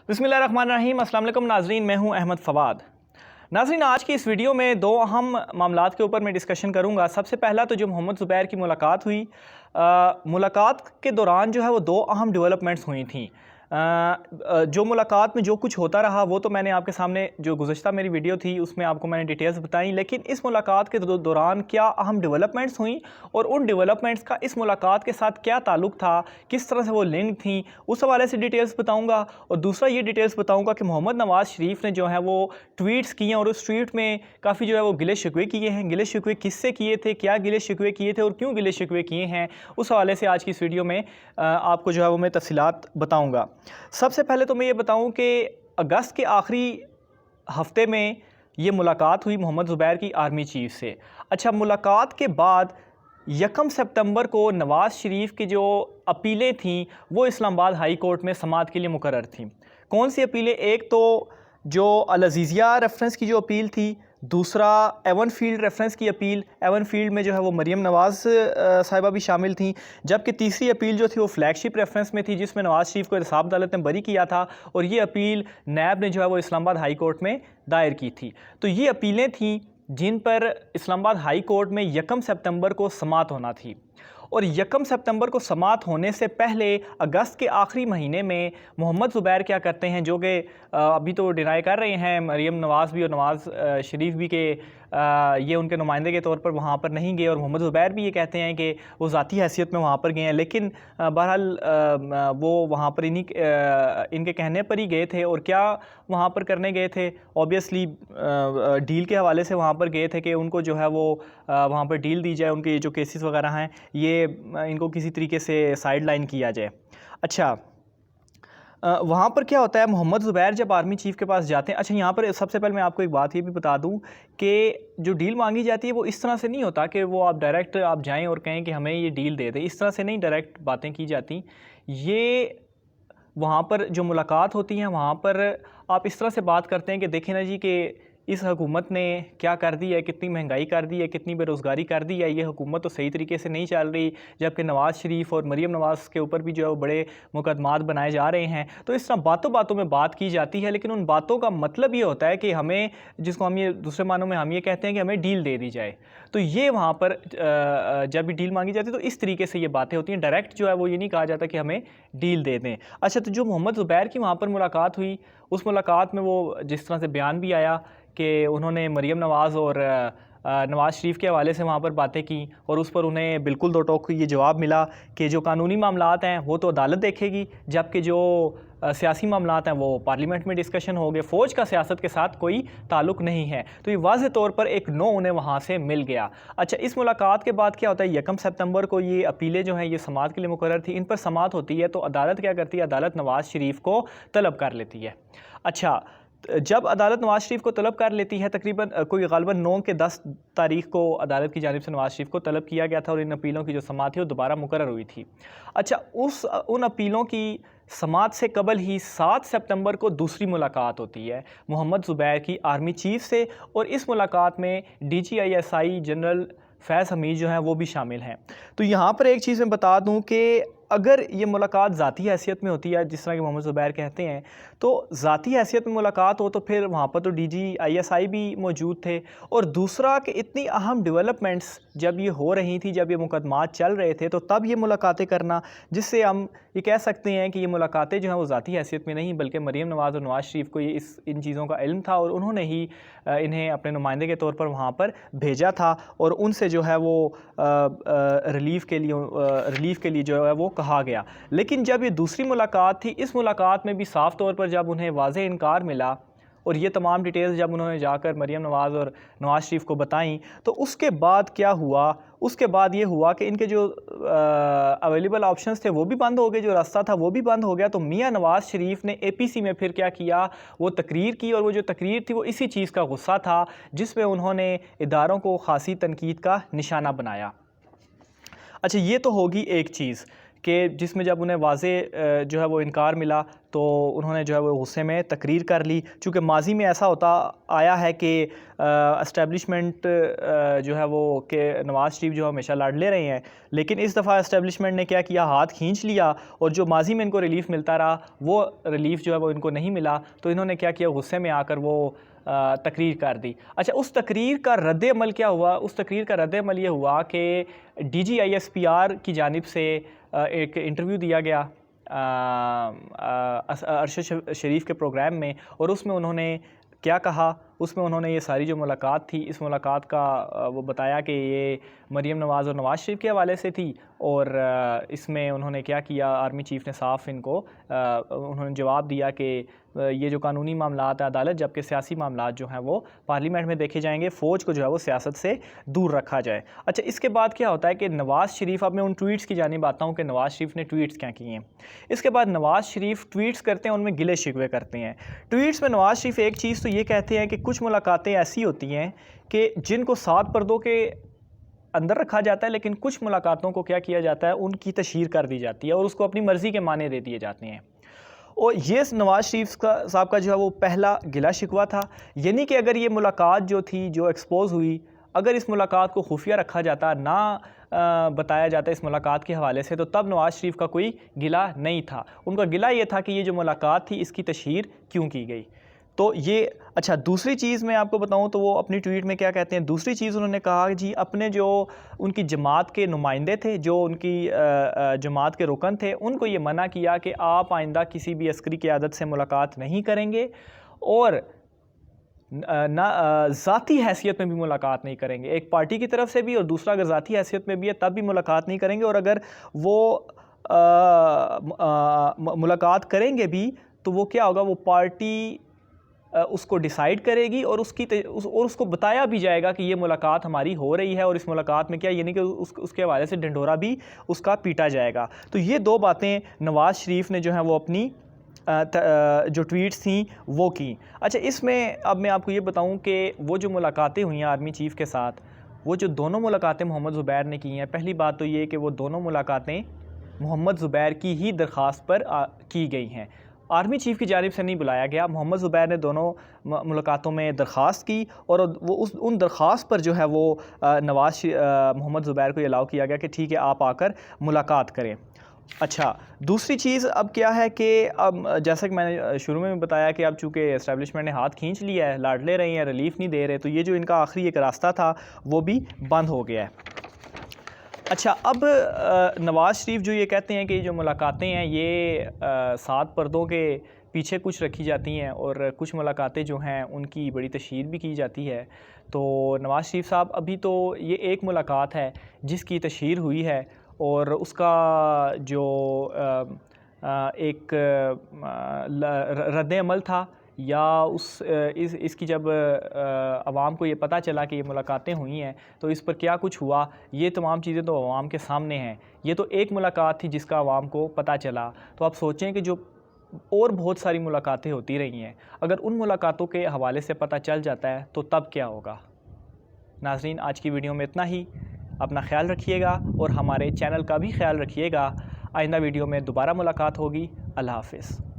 बिस्मिल्लाहिर्रहमानिर्रहीम। अस्सलाम वालेकुम नाज़रीन, मैं हूं अहमद फ़वाद। नाज़रीन, आज की इस वीडियो में दो अहम मामलात के ऊपर मैं डिस्कशन करूंगा। सबसे पहला तो जो मोहम्मद ज़ुबैर की मुलाकात हुई, मुलाकात के दौरान जो है वो दो अहम डेवलपमेंट्स हुई थी। जो मुलाकात में जो कुछ होता रहा वो तो मैंने आपके सामने जो गुज़श्ता मेरी वीडियो थी उसमें आपको मैंने डिटेल्स बताई, लेकिन इस मुलाकात के दौरान क्या अहम डेवलपमेंट्स हुई और उन डेवलपमेंट्स का इस मुलाकात के साथ क्या ताल्लुक़ था, किस तरह से वो लिंक थी, उस हवाले से डिटेल्स बताऊंगा। और दूसरा ये डिटेल्स बताऊंगा कि मोहम्मद नवाज़ शरीफ ने जो है वो ट्वीट्स किए हैं और उस ट्वीट में काफ़ी जो है वो गिले शिकवे किए हैं। गिले शिकवे किससे किए थे, क्या गिले शिकवे किए थे और क्यों गिले शिकवे किए हैं, उस हवाले से आज की इस वीडियो में आपको जो है वो मैं तफसीलात बताऊँगा। सबसे पहले तो मैं ये बताऊं कि अगस्त के आखिरी हफ्ते में ये मुलाकात हुई मोहम्मद ज़ुबैर की आर्मी चीफ से। अच्छा, मुलाकात के बाद 1 सितंबर को नवाज़ शरीफ की जो अपीलें थीं वो इस्लामाबाद हाई कोर्ट में समाअत के लिए मुकर्रर थीं। कौन सी अपीलें? एक तो जो अल-अज़ीज़िया रेफरेंस की जो अपील थी, दूसरा एवन फील्ड रेफरेंस की अपील। एवन फील्ड में जो है वो मरीम नवाज़ साहिबा भी शामिल थी, जबकि तीसरी अपील जो थी वो फ्लैगशिप रेफरेंस में थी जिसमें नवाज़ शरीफ को इंसाफ अदालत ने बरी किया था और ये अपील नैब ने जो है वो इस्लामाबाद हाई कोर्ट में दायर की थी। तो ये अपीलें थीं जिन पर इस्लामाबाद हाई कोर्ट में 1 सितंबर को समाअत होना थी। और 1 सितंबर को समाअत होने से पहले अगस्त के आखिरी महीने में मोहम्मद ज़ुबैर क्या करते हैं, जो कि अभी तो डिनाई कर रहे हैं मरीम नवाज़ भी और नवाज़ शरीफ भी के ये उनके नुमाइंदे के तौर पर वहाँ पर नहीं गए, और मोहम्मद ज़ुबैर भी ये कहते हैं कि वो ज़ाती हैसियत में वहाँ पर गए हैं, लेकिन बहरहाल वो वहाँ पर इनके कहने पर ही गए थे। और क्या वहाँ पर करने गए थे? ऑब्वियसली डील के हवाले से वहाँ पर गए थे कि उनको जो है वो वहाँ पर डील दी जाए, उनके जो केसेस वगैरह हैं ये इनको किसी तरीके से साइड लाइन किया जाए। अच्छा, वहाँ पर क्या होता है, मोहम्मद ज़ुबैर जब आर्मी चीफ़ के पास जाते हैं। अच्छा, यहाँ पर सबसे पहले मैं आपको एक बात ये भी बता दूँ कि जो डील मांगी जाती है वो इस तरह से नहीं होता कि वो आप डायरेक्ट आप जाएं और कहें कि हमें ये डील दे दें। इस तरह से नहीं डायरेक्ट बातें की जाती। ये वहाँ पर जो मुलाकात होती है वहाँ पर आप इस तरह से बात करते हैं कि देखें ना जी कि इस हुकूमत ने क्या कर दी है, कितनी महंगाई कर दी है, कितनी बेरोज़गारी कर दी है, ये हुकूमत तो सही तरीके से नहीं चल रही, जबकि नवाज़ शरीफ और मरीम नवाज़ के ऊपर भी जो है वो बड़े मुकदमात बनाए जा रहे हैं। तो इस तरह बातों बातों में बात की जाती है, लेकिन उन बातों का मतलब ये होता है कि हमें, जिसको हम ये दूसरे मानों में हम ये कहते हैं कि हमें डील दे दी जाए। तो ये वहाँ पर जब भी डील मांगी जाती है तो इस तरीके से ये बातें होती हैं। डायरेक्ट जो है वो ये नहीं कहा जाता कि हमें डील दे दें। अच्छा, तो जो मोहम्मद ज़ुबैर की वहाँ पर मुलाकात हुई, उस मुलाकात में वो जिस तरह से बयान भी आया कि उन्होंने मरीम नवाज़ और नवाज़ शरीफ के हवाले से वहाँ पर बातें की और उस पर उन्हें बिल्कुल दो टोक ये जवाब मिला कि जो कानूनी मामलात हैं वो तो अदालत देखेगी, जबकि जो सियासी मामलात हैं वो पार्लियामेंट में डिस्कशन होंगे। फ़ौज का सियासत के साथ कोई ताल्लुक़ नहीं है। तो ये वाज़ेह तौर पर एक नो उन्हें वहाँ से मिल गया। अच्छा, इस मुलाकात के बाद क्या होता है, 1 सितंबर को ये अपीलें जो हैं ये समाअत के लिए मुकर्रर थी, इन पर समाअत होती है तो अदालत क्या करती है, अदालत नवाज़ शरीफ को तलब कर लेती है। अच्छा, जब अदालत नवाज़ शरीफ को तलब कर लेती है, तकरीबन कोई ग़ालिबन 9 के 10 तारीख़ को अदालत की जानिब से नवाज़ शरीफ को तलब किया गया था और इन अपीलों की जो समाअत थी वो दोबारा मुकर्रर हुई थी। अच्छा, उन अपीलों की समाअत से कबल ही 7 सितंबर को दूसरी मुलाकात होती है मोहम्मद ज़ुबैर की आर्मी चीफ़ से, और इस मुलाकात में DGISI जनरल फैज़ हमीद जो हैं वो भी शामिल हैं। तो यहाँ पर एक चीज़ मैं बता दूँ कि अगर ये मुलाकात ज़ाती हैसियत में होती है, जिस तरह कि मोहम्मद ज़ुबैर कहते हैं, तो ज़ाती हैसियत में मुलाकात हो तो फिर वहाँ पर तो DGISI भी मौजूद थे। और दूसरा कि इतनी अहम डेवलपमेंट्स जब ये हो रही थी, जब ये मुकदमात चल रहे थे, तो तब ये मुलाकातें करना, जिससे हम ये कह सकते हैं कि ये मुलाकातें जो हैं वो ज़ाती हैसियत में नहीं बल्कि मरीम नवाज़ और नवाज़ शरीफ को ये इन चीज़ों का इल्म था और उन्होंने ही इन्हें अपने नुमाइंदे के तौर पर वहाँ पर भेजा था और उनसे जो है वो रिलीफ़ के लिए जो है वो कहा गया। लेकिन जब ये दूसरी मुलाकात थी, इस मुलाकात में भी साफ़ तौर पर जब उन्हें वाज़ेह इनकार मिला और ये तमाम डिटेल्स जब उन्होंने जाकर मरीम नवाज़ और नवाज़ शरीफ को बताई, तो उसके बाद क्या हुआ, उसके बाद ये हुआ कि इनके जो अवेलेबल ऑप्शंस थे वो भी बंद हो गए, जो रास्ता था वो भी बंद हो गया। तो मियाँ नवाज़ शरीफ ने APC में फिर क्या किया, वो तकरीर की, और वो जो तकरीर थी वो इसी चीज़ का गुस्सा था जिसमें उन्होंने इदारों को ख़ासी तनकीद का निशाना बनाया। अच्छा, ये तो होगी एक चीज़ कि जिसमें जब उन्हें वाज़े जो है वो इनकार मिला तो उन्होंने जो है वो गुस्से में तकरीर कर ली। चूँकि माजी में ऐसा होता आया है कि इस्टेब्लिशमेंट जो है वो कि नवाज़ शरीफ जो हमेशा लाडले रहे हैं, लेकिन इस दफ़ा इस्टेब्लिशमेंट ने क्या किया, हाथ खींच लिया, और जो माजी में इनको रिलीफ़ मिलता रहा वो रिलीफ़ जो है वो इनको नहीं मिला। तो इन्होंने क्या किया, गुस्से में आकर वो तकरीर कर दी। अच्छा, उस तकरीर का रद्द-ए-अमल क्या हुआ? उस तकरीर का रद्द-ए-अमल ये हुआ कि DGISPR की जानिब से एक इंटरव्यू दिया गया अरशद शरीफ के प्रोग्राम में, और उसमें उन्होंने क्या कहा, उसमें उन्होंने ये सारी जो मुलाकात थी, इस मुलाकात का वो बताया कि ये मरीम नवाज़ और नवाज़ शरीफ के हवाले से थी, और इसमें उन्होंने क्या किया, आर्मी चीफ़ ने साफ इनको उन्होंने जवाब दिया कि ये जो कानूनी मामलात है अदालत, जबकि सियासी मामलात जो हैं वो पार्लियामेंट में देखे जाएंगे, फ़ौज को जो है वो सियासत से दूर रखा जाए। अच्छा, इसके बाद क्या होता है कि नवाज़ शरीफ, अब मैं उन ट्वीट्स की जानिब आता हूँ कि नवाज़ शरीफ ने ट्वीट्स क्या किए हैं। इसके बाद नवाज़ शरीफ ट्वीट्स करते हैं, उनमें गिले शिकवे करते हैं। ट्वीट्स में नवाज़ शरीफ एक चीज़ तो ये कहते हैं कि कुछ मुलाकातें ऐसी होती हैं कि जिनको 7 पर्दों के अंदर रखा जाता है, लेकिन कुछ मुलाकातों को क्या किया जाता है, उनकी तशहीर कर दी जाती है और उसको अपनी मर्ज़ी के माने दे दिए जाते हैं। और ये नवाज़ शरीफ साहब का जो है वो पहला गिला शिकवा था। यानी कि अगर ये मुलाकात जो थी, जो एक्सपोज़ हुई, अगर इस मुलाकात को खुफिया रखा जाता, ना बताया जाता इस मुलाकात के हवाले से, तो तब नवाज़ शरीफ का कोई गिला नहीं था। उनका गिला ये था कि ये जो मुलाकात थी इसकी तशहीर क्यों की गई। तो ये अच्छा, दूसरी चीज़ मैं आपको बताऊं तो वो अपनी ट्वीट में क्या कहते हैं। दूसरी चीज़ उन्होंने कहा जी, अपने जो उनकी जमात के नुमाइंदे थे, जो उनकी जमात के रुकन थे, उनको ये मना किया कि आप आइंदा किसी भी अस्करी क़यादत से मुलाकात नहीं करेंगे और ना ज़ाती हैसियत में भी मुलाकात नहीं करेंगे, एक पार्टी की तरफ से भी, और दूसरा अगर ज़ाती हैसियत में भी है तब भी मुलाकात नहीं करेंगे, और अगर वो मुलाकात करेंगे भी तो वो क्या होगा, वो पार्टी उसको डिसाइड करेगी और उसको बताया भी जाएगा कि ये मुलाकात हमारी हो रही है, और इस मुलाकात में क्या, यानी कि उसके हवाले से ढिंढोरा भी उसका पीटा जाएगा। तो ये दो बातें नवाज़ शरीफ ने जो है वो अपनी जो ट्वीट्स थी वो की। अच्छा, इसमें अब मैं आपको ये बताऊं कि वो जो मुलाकातें हुई हैं आर्मी चीफ़ के साथ, वो जो दोनों मुलाकातें मोहम्मद ज़ुबैर ने की हैं, पहली बात तो ये कि वो दोनों मुलाकातें मोहम्मद ज़ुबैर की ही दरख्वास्त पर की गई हैं, आर्मी चीफ़ की जानिब से नहीं बुलाया गया। मोहम्मद ज़ुबैर ने दोनों मुलाकातों में दरख्वास्त की, और वो उन दरख्वास्त पर जो है वो मोहम्मद ज़ुबैर को अलाउ किया गया कि ठीक है, आप आकर मुलाकात करें। अच्छा, दूसरी चीज़ अब क्या है कि अब जैसा कि मैंने शुरू में बताया कि अब चूँकि इस्टेब्लिशमेंट ने हाथ खींच लिया है, लाडले रहे हैं, रिलीफ़ नहीं दे रहे, तो ये जो इनका आखिरी एक रास्ता था वो भी बंद हो गया है। अच्छा, अब नवाज़ शरीफ जो ये कहते हैं कि जो मुलाकातें हैं ये 7 पर्दों के पीछे कुछ रखी जाती हैं, और कुछ मुलाकातें जो हैं उनकी बड़ी तशहीर भी की जाती है। तो नवाज़ शरीफ साहब, अभी तो ये एक मुलाकात है जिसकी तशहीर हुई है, और उसका जो एक रद्द-ए-अमल था, या इसकी जब आवाम को ये पता चला कि ये मुलाकातें हुई हैं तो इस पर क्या कुछ हुआ, ये तमाम चीज़ें तो आवाम के सामने हैं। ये तो एक मुलाकात थी जिसका आवाम को पता चला। तो आप सोचें कि जो और बहुत सारी मुलाकातें होती रही हैं, अगर उन मुलाकातों के हवाले से पता चल जाता है तो तब क्या होगा। नाज़रीन, आज की वीडियो में इतना ही। अपना ख्याल रखिएगा और हमारे चैनल का भी ख्याल रखिएगा। आइंदा वीडियो में दोबारा मुलाकात होगी। अल्लाह हाफ़िज़।